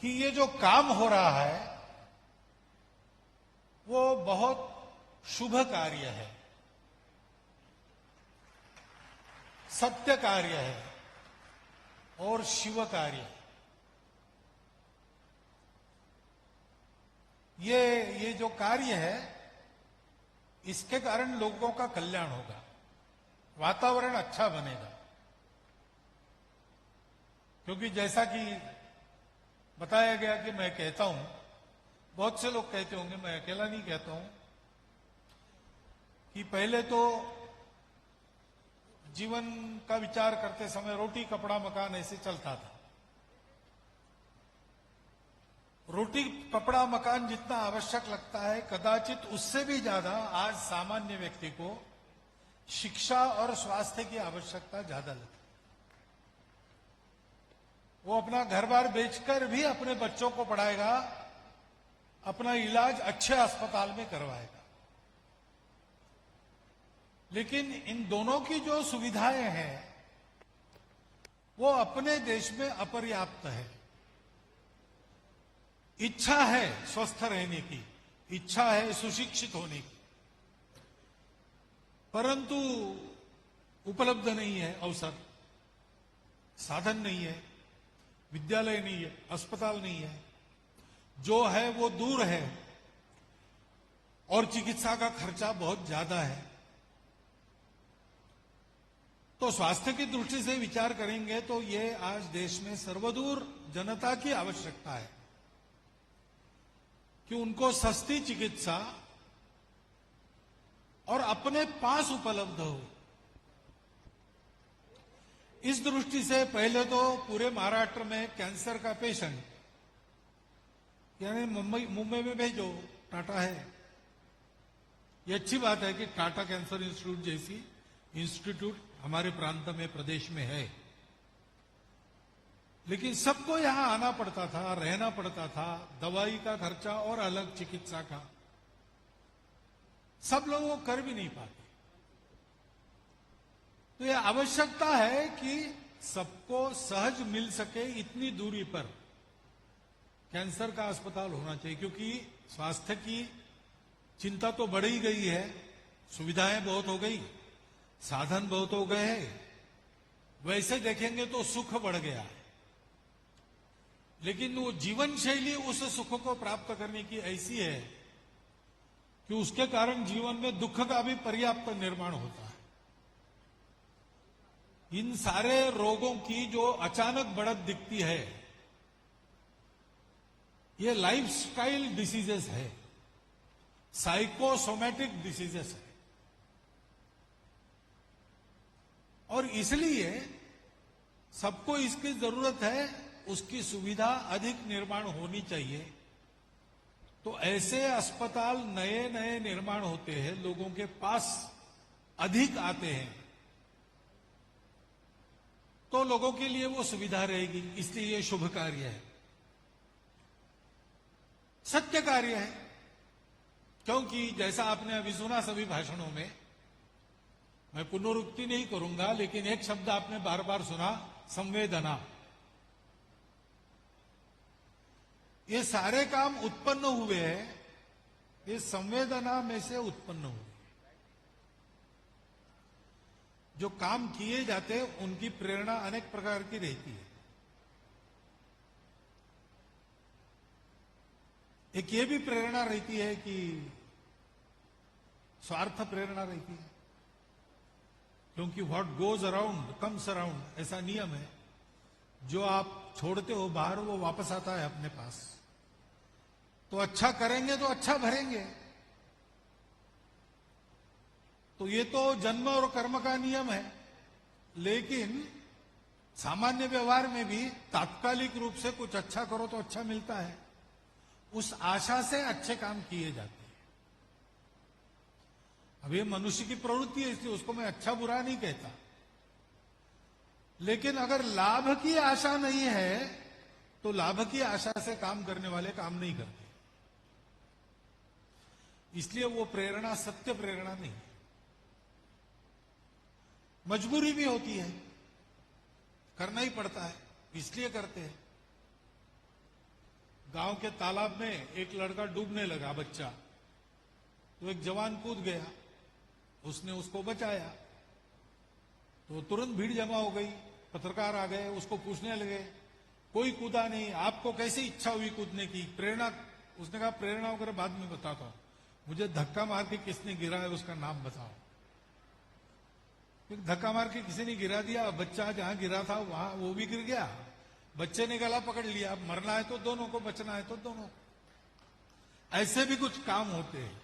कि ये जो काम हो रहा है वो बहुत शुभ कार्य है, सत्य कार्य है और शिव कार्य है। ये जो कार्य है इसके कारण लोगों का कल्याण होगा, वातावरण अच्छा बनेगा। क्योंकि जैसा कि बताया गया कि मैं कहता हूं, बहुत से लोग कहते होंगे, मैं अकेला नहीं कहता हूं, कि पहले तो जीवन का विचार करते समय रोटी कपड़ा मकान ऐसे चलता था। रोटी कपड़ा मकान जितना आवश्यक लगता है, कदाचित उससे भी ज्यादा आज सामान्य व्यक्ति को शिक्षा और स्वास्थ्य की आवश्यकता ज्यादा लगती है। वो अपना घर बार बेचकर भी अपने बच्चों को पढ़ाएगा, अपना इलाज अच्छे अस्पताल में करवाएगा। लेकिन इन दोनों की जो सुविधाएं हैं वो अपने देश में अपर्याप्त है। इच्छा है स्वस्थ रहने की, इच्छा है सुशिक्षित होने की, परंतु उपलब्ध नहीं है अवसर, साधन नहीं है, विद्यालय नहीं है, अस्पताल नहीं है, जो है वो दूर है और चिकित्सा का खर्चा बहुत ज्यादा है। तो स्वास्थ्य की दृष्टि से विचार करेंगे तो ये आज देश में सर्वदूर जनता की आवश्यकता है कि उनको सस्ती चिकित्सा और अपने पास उपलब्ध हो। इस दृष्टि से पहले तो पूरे महाराष्ट्र में कैंसर का पेशेंट यानी मुंबई में भेजो, टाटा है। ये अच्छी बात है कि टाटा कैंसर इंस्टीट्यूट जैसी इंस्टीट्यूट हमारे प्रांत में, प्रदेश में है। लेकिन सबको यहां आना पड़ता था, रहना पड़ता था, दवाई का खर्चा और अलग चिकित्सा का, सब लोग वो कर भी नहीं पाते। तो यह आवश्यकता है कि सबको सहज मिल सके इतनी दूरी पर कैंसर का अस्पताल होना चाहिए। क्योंकि स्वास्थ्य की चिंता तो बढ़ ही गई है, सुविधाएं बहुत हो गई, साधन बहुत हो गए हैं, वैसे देखेंगे तो सुख बढ़ गया है। लेकिन वो जीवन शैली उस सुख को प्राप्त करने की ऐसी है कि उसके कारण जीवन में दुख का भी पर्याप्त निर्माण होता है। इन सारे रोगों की जो अचानक बढ़त दिखती है ये लाइफस्टाइल डिसीजेस है, साइकोसोमैटिक डिसीजेस है। और इसलिए सबको इसकी जरूरत है, उसकी सुविधा अधिक निर्माण होनी चाहिए। तो ऐसे अस्पताल नए नए निर्माण होते हैं, लोगों के पास अधिक आते हैं, तो लोगों के लिए वो सुविधा रहेगी। इसलिए ये शुभ कार्य है, सत्य कार्य है। क्योंकि जैसा आपने अभी सुना सभी भाषणों में, मैं पुनरुक्ति नहीं करूंगा, लेकिन एक शब्द आपने बार बार सुना, संवेदना। ये सारे काम उत्पन्न हुए हैं, ये संवेदना में से उत्पन्न हुए। जो काम किए जाते हैं उनकी प्रेरणा अनेक प्रकार की रहती है। एक ये भी प्रेरणा रहती है कि स्वार्थ प्रेरणा रहती है, क्योंकि what goes around comes around, ऐसा नियम है। जो आप छोड़ते हो बाहर वो वापस आता है अपने पास। तो अच्छा करेंगे तो अच्छा भरेंगे। तो ये तो जन्म और कर्म का नियम है। लेकिन सामान्य व्यवहार में भी तात्कालिक रूप से कुछ अच्छा करो तो अच्छा मिलता है, उस आशा से अच्छे काम किए जाते हैं। अब ये मनुष्य की प्रवृत्ति है, इसलिए उसको मैं अच्छा बुरा नहीं कहता। लेकिन अगर लाभ की आशा नहीं है तो लाभ की आशा से काम करने वाले काम नहीं करते। इसलिए वो प्रेरणा सत्य प्रेरणा नहीं, मजबूरी भी होती है, करना ही पड़ता है, इसलिए करते हैं। गांव के तालाब में एक लड़का डूबने लगा, बच्चा। तो एक जवान कूद गया, उसने उसको बचाया। तो तुरंत भीड़ जमा हो गई, पत्रकार आ गए, उसको पूछने लगे, कोई कूदा नहीं, आपको कैसी इच्छा हुई कूदने की, प्रेरणा? उसने कहा प्रेरणा वगैरह बाद में बताता हूं, मुझे धक्का मार के किसने गिरा है उसका नाम बताओ। धक्का मार के किसी ने गिरा दिया, बच्चा जहां गिरा था वहां वो भी गिर गया, बच्चे ने गला पकड़ लिया। अब मरना है तो दोनों को, बचना है तो दोनों को। ऐसे भी कुछ काम होते हैं।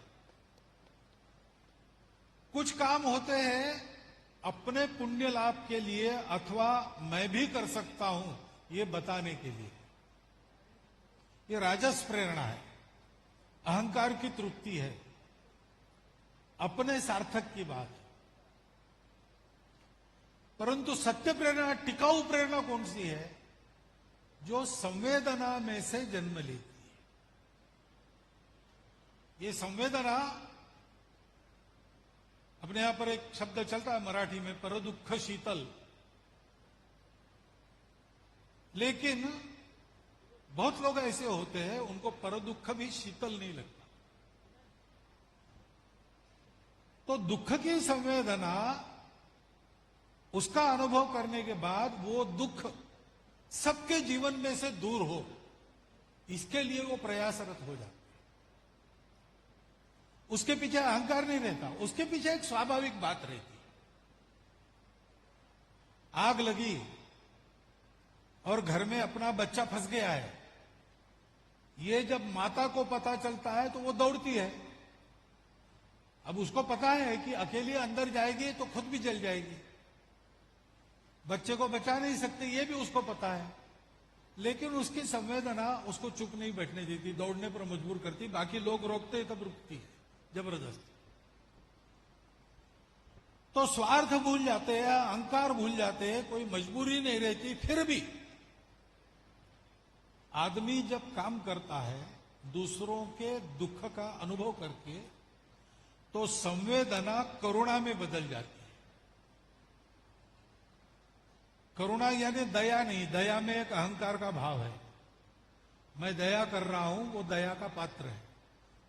कुछ काम होते हैं अपने पुण्य लाभ के लिए, अथवा मैं भी कर सकता हूं ये बताने के लिए। ये राजस प्रेरणा है, अहंकार की तृप्ति है, अपने सार्थक की बात है। परंतु सत्य प्रेरणा, टिकाऊ प्रेरणा कौन सी है? जो संवेदना में से जन्म लेती है। ये संवेदना, अपने यहां पर एक शब्द चलता है मराठी में, परदुःख शीतल। लेकिन बहुत लोग ऐसे होते हैं उनको परदुःख भी शीतल नहीं लगता। तो दुख की संवेदना, उसका अनुभव करने के बाद वो दुख सबके जीवन में से दूर हो, इसके लिए वो प्रयासरत हो जाता। उसके पीछे अहंकार नहीं रहता, उसके पीछे एक स्वाभाविक बात रहती। आग लगी और घर में अपना बच्चा फंस गया है, ये जब माता को पता चलता है तो वो दौड़ती है। अब उसको पता है कि अकेली अंदर जाएगी तो खुद भी जल जाएगी, बच्चे को बचा नहीं सकते, ये भी उसको पता है। लेकिन उसकी संवेदना उसको चुप नहीं बैठने देती, दौड़ने पर मजबूर करती। बाकी लोग रोकते तब रुकती है जबरदस्ती। तो स्वार्थ भूल जाते हैं, अहंकार भूल जाते हैं, कोई मजबूरी नहीं रहती। फिर भी आदमी जब काम करता है दूसरों के दुख का अनुभव करके, तो संवेदना करुणा में बदल जाती है। करुणा यानी दया नहीं, दया में एक अहंकार का भाव है, मैं दया कर रहा हूं, वो दया का पात्र है।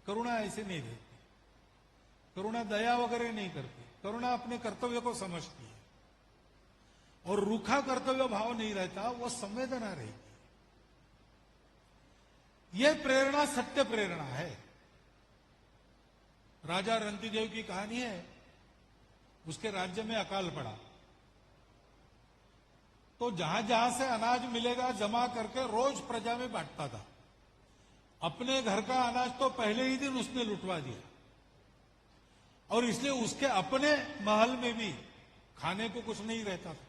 करुणा ऐसे नहीं रहती, करुणा दया वगैरह नहीं करती, करुणा अपने कर्तव्य को समझती है। और रूखा कर्तव्य भाव नहीं रहता, वो संवेदना रहती। यह प्रेरणा सत्य प्रेरणा है। राजा रंतिदेव की कहानी है, उसके राज्य में अकाल पड़ा, तो जहां जहां से अनाज मिलेगा जमा करके रोज प्रजा में बांटता था। अपने घर का अनाज तो पहले ही दिन उसने लुटवा दिया, और इसलिए उसके अपने महल में भी खाने को कुछ नहीं रहता था।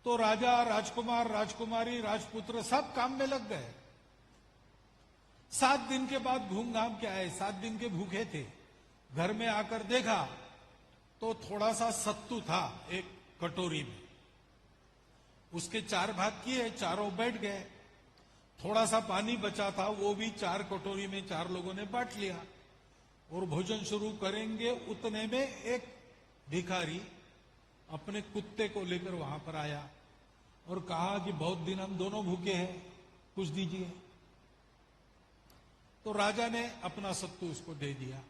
तो राजा, राजकुमार, राजकुमारी, राजपुत्र सब काम में लग गए। 7 दिन के बाद घूम घाम के आए, 7 दिन के भूखे थे। घर में आकर देखा तो थोड़ा सा सत्तू था एक कटोरी में, उसके 4 भाग किए, चारों बैठ गए। थोड़ा सा पानी बचा था, वो भी 4 कटोरी में 4 लोगों ने बांट लिया। और भोजन शुरू करेंगे उतने में एक भिखारी अपने कुत्ते को लेकर वहां पर आया और कहा कि बहुत दिन हम दोनों भूखे हैं, कुछ दीजिए। तो राजा ने अपना सत्तू उसको दे दिया।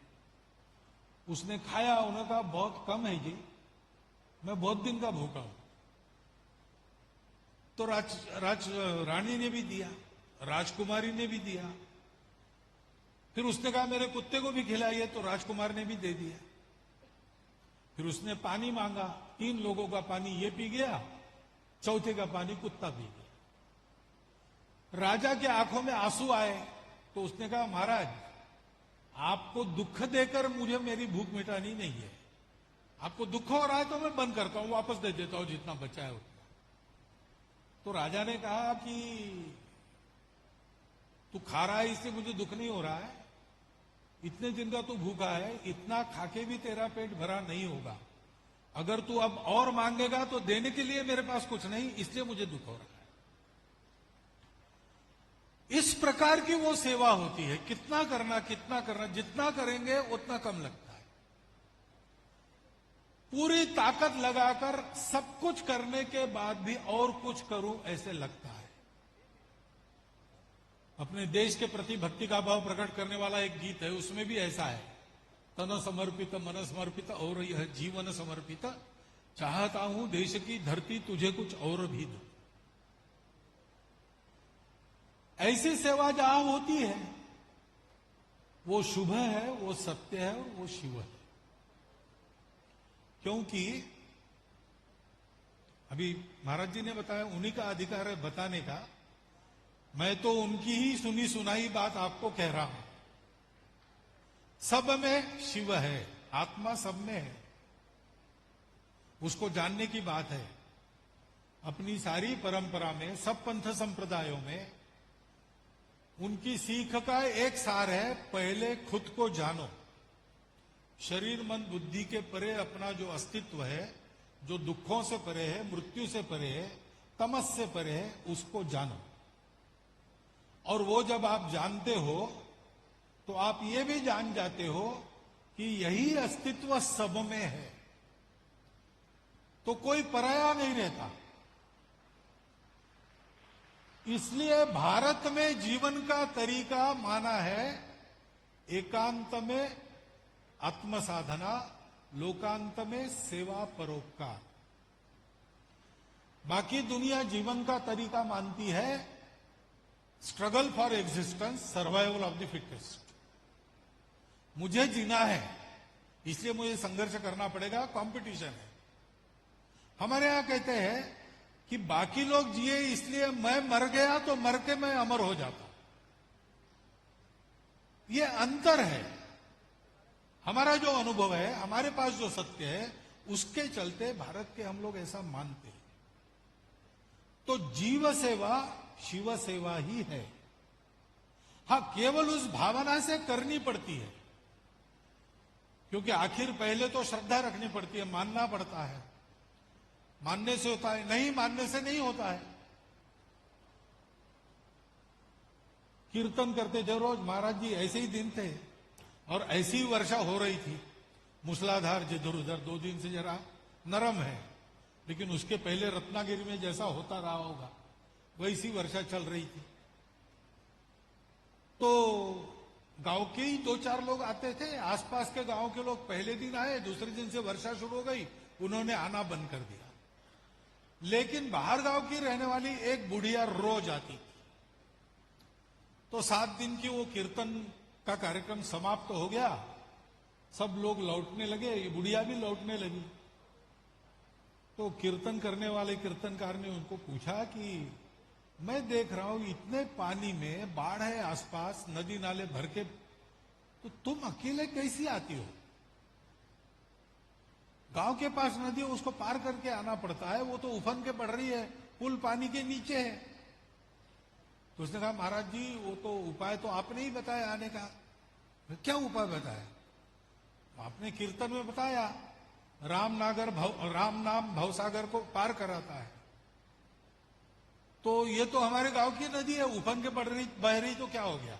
उसने खाया, उन्होंने कहा बहुत कम है जी, मैं बहुत दिन का भूखा हूं। तो रानी ने भी दिया, राजकुमारी ने भी दिया। फिर उसने कहा मेरे कुत्ते को भी खिलाइए, तो राजकुमार ने भी दे दिया। फिर उसने पानी मांगा, 3 लोगों का पानी ये पी गया, चौथे का पानी कुत्ता पी गया। राजा के आंखों में आंसू आए, तो उसने कहा महाराज आपको दुख देकर मुझे मेरी भूख मिटानी नहीं है, आपको दुख हो रहा है तो मैं बंद करता हूं, वापस दे देता हूं जितना बचा है उतना। तो राजा ने कहा कि तू खा रहा है इससे मुझे दुख नहीं हो रहा है, इतने दिन का तू भूखा है, इतना खाके भी तेरा पेट भरा नहीं होगा। अगर तू अब और मांगेगा तो देने के लिए मेरे पास कुछ नहीं, इसलिए मुझे दुख हो रहा है। इस प्रकार की वो सेवा होती है। कितना करना, जितना करेंगे उतना कम लगता है। पूरी ताकत लगाकर सब कुछ करने के बाद भी और कुछ करूं ऐसे लगता है। अपने देश के प्रति भक्ति का भाव प्रकट करने वाला एक गीत है, उसमें भी ऐसा है, तन समर्पित मन समर्पित और यह जीवन समर्पित, चाहता हूं देश की धरती तुझे कुछ और भी दो। ऐसी सेवा जहां होती है वो शुभ है, वो सत्य है, वो शिव है। क्योंकि अभी महाराज जी ने बताया, उन्हीं का अधिकार है बताने का, मैं तो उनकी ही सुनी सुनाई बात आपको कह रहा हूं। सब में शिव है, आत्मा सब में है, उसको जानने की बात है। अपनी सारी परंपरा में, सब पंथ संप्रदायों में उनकी सीख का एक सार है, पहले खुद को जानो। शरीर मन बुद्धि के परे अपना जो अस्तित्व है, जो दुखों से परे है, मृत्यु से परे है, तमस से परे है, उसको जानो। और वो जब आप जानते हो तो आप ये भी जान जाते हो कि यही अस्तित्व सब में है, तो कोई पराया नहीं रहता। इसलिए भारत में जीवन का तरीका माना है एकांत में आत्म साधना, लोकांत में सेवा परोपकार। बाकी दुनिया जीवन का तरीका मानती है struggle for existence, survival of the fittest. मुझे जीना है, इसलिए मुझे संघर्ष करना पड़ेगा, कंपटीशन है। हमारे यहां कहते हैं कि बाकी लोग जिए इसलिए मैं मर गया तो मर के मैं अमर हो जाता। ये अंतर है। हमारा जो अनुभव है, हमारे पास जो सत्य है, उसके चलते भारत के हम लोग ऐसा मानते हैं। तो जीव सेवा शिव सेवा ही है। हां, केवल उस भावना से करनी पड़ती है, क्योंकि आखिर पहले तो श्रद्धा रखनी पड़ती है, मानना पड़ता है। मानने से होता है, नहीं मानने से नहीं होता है। कीर्तन करते थे रोज महाराज जी, ऐसे ही दिन थे और ऐसी वर्षा हो रही थी, मूसलाधार जिधर उधर। 2 दिन से जरा नरम है, लेकिन उसके पहले रत्नागिरी में जैसा होता रहा होगा वैसी वर्षा चल रही थी। तो गांव के ही 2-4 लोग आते थे, आसपास के गांव के लोग पहले दिन आए, दूसरे दिन से वर्षा शुरू हो गई, उन्होंने आना बंद कर दिया। लेकिन बाहर गांव की रहने वाली एक बुढ़िया रोज आती थी। तो 7 दिन की वो कीर्तन का कार्यक्रम समाप्त हो गया, सब लोग लौटने लगे, ये बुढ़िया भी लौटने लगी। तो कीर्तन करने वाले कीर्तनकार ने उनको पूछा कि मैं देख रहा हूं इतने पानी में, बाढ़ है आसपास, नदी नाले भर के, तो तुम अकेले कैसी आती हो? गांव के पास नदी है, उसको पार करके आना पड़ता है, वो तो उफन के पड़ रही है, पुल पानी के नीचे है। तो उसने कहा महाराज जी, वो तो उपाय तो आपने ही बताया आने का। क्या उपाय बताया? आपने कीर्तन में बताया, राम नाम भवसागर को पार कराता है। तो ये तो हमारे गांव की नदी है, उफन के बह रही तो क्या हो गया?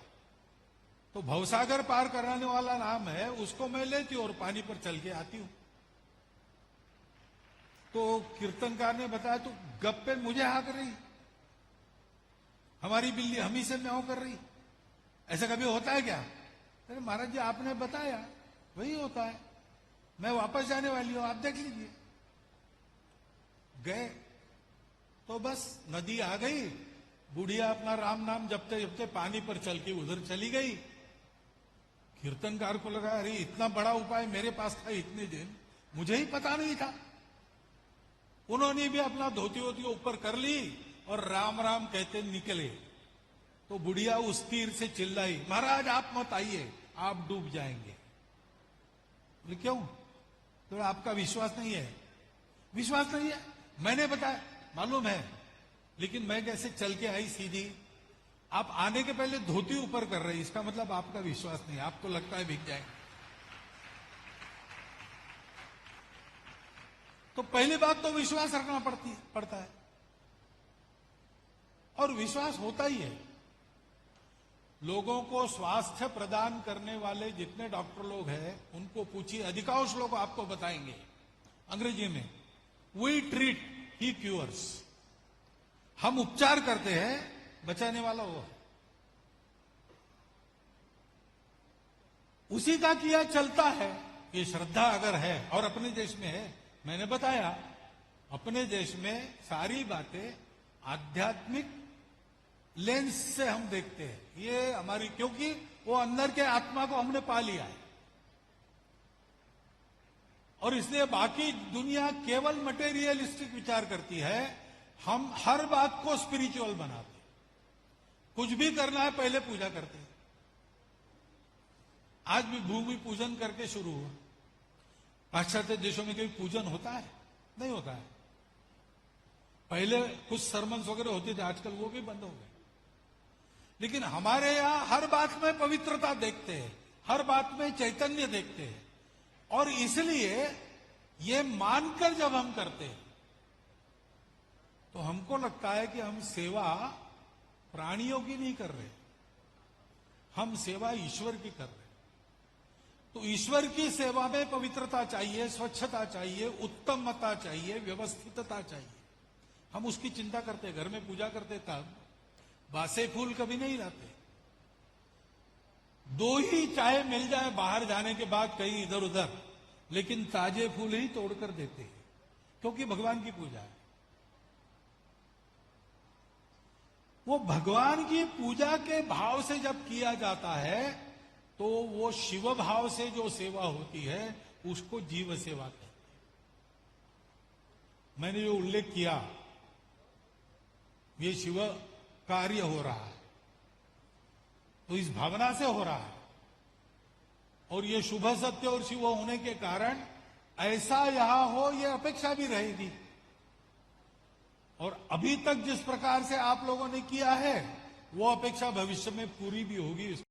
तो भवसागर पार कराने वाला नाम है, उसको मैं लेती हूं और पानी पर चल के आती हूं। तो कीर्तनकार ने बताया, तो गप्पे मुझे हाँक रही, हमारी बिल्ली हम ही से म्याऊं कर रही, ऐसा कभी होता है क्या? अरे महाराज जी आपने बताया, वही होता है, मैं वापस जाने वाली हूं, आप देख लीजिए। गए तो बस नदी आ गई, बुढ़िया अपना राम नाम जपते जपते पानी पर चल के उधर चली गई। कीर्तनकार को लगा, अरे इतना बड़ा उपाय मेरे पास था इतने दिन, मुझे ही पता नहीं था। उन्होंने भी अपना धोती वोती ऊपर कर ली और राम राम कहते निकले। तो बुढ़िया उस तीर से चिल्लाई, महाराज आप मत आइए, आप डूब जाएंगे। बोले क्यों? तो आपका विश्वास नहीं है? विश्वास नहीं है, मैंने बताया, मालूम है, लेकिन मैं कैसे चल के आई सीधी, आप आने के पहले धोती ऊपर कर रही, इसका मतलब आपका विश्वास नहीं, आपको लगता है भीग जाएंगे। तो पहली बात तो विश्वास रखना पड़ता है, और विश्वास होता ही है। लोगों को स्वास्थ्य प्रदान करने वाले जितने डॉक्टर लोग हैं उनको पूछिए, अधिकांश लोग आपको बताएंगे अंग्रेजी में, वी ट्रीट ही क्यूअर्स। हम उपचार करते हैं, बचाने वाला वो है। उसी का किया चलता है। ये श्रद्धा अगर है और अपने देश में है, मैंने बताया अपने देश में सारी बातें आध्यात्मिक लेंस से हम देखते हैं। ये हमारी, क्योंकि वो अंदर के आत्मा को हमने पा लिया है, और इसलिए बाकी दुनिया केवल मटेरियलिस्टिक विचार करती है। हम हर बात को स्पिरिचुअल बनाते हैं। कुछ भी करना है पहले पूजा करते हैं। आज भी भूमि पूजन करके शुरू हुआ। पाश्चात्य देशों में कोई पूजन होता है? नहीं होता है। पहले कुछ सरमन्स वगैरह होते थे, आजकल वो भी बंद हो गए। लेकिन हमारे यहां हर बात में पवित्रता देखते हैं, हर बात में चैतन्य देखते हैं, और इसलिए ये मानकर जब हम करते हैं तो हमको लगता है कि हम सेवा प्राणियों की नहीं कर रहे, हम सेवा ईश्वर की कर रहे हैं। तो ईश्वर की सेवा में पवित्रता चाहिए, स्वच्छता चाहिए, उत्तमता चाहिए, व्यवस्थितता चाहिए। हम उसकी चिंता करते हैं। घर में पूजा करते तब बासे फूल कभी नहीं लाते। दो ही चाहे मिल जाए बाहर जाने के बाद कहीं इधर उधर, लेकिन ताजे फूल ही तोड़कर देते हैं, क्योंकि भगवान की पूजा है। वो भगवान की पूजा के भाव से जब किया जाता है तो वो शिव भाव से जो सेवा होती है उसको जीव सेवा कहते हैं। मैंने जो उल्लेख किया, ये शिव कार्य हो रहा है तो इस भावना से हो रहा है, और ये शुभ सत्य और शिव होने के कारण ऐसा यहां हो, ये अपेक्षा भी रहेगी। और अभी तक जिस प्रकार से आप लोगों ने किया है वो अपेक्षा भविष्य में पूरी भी होगी, इस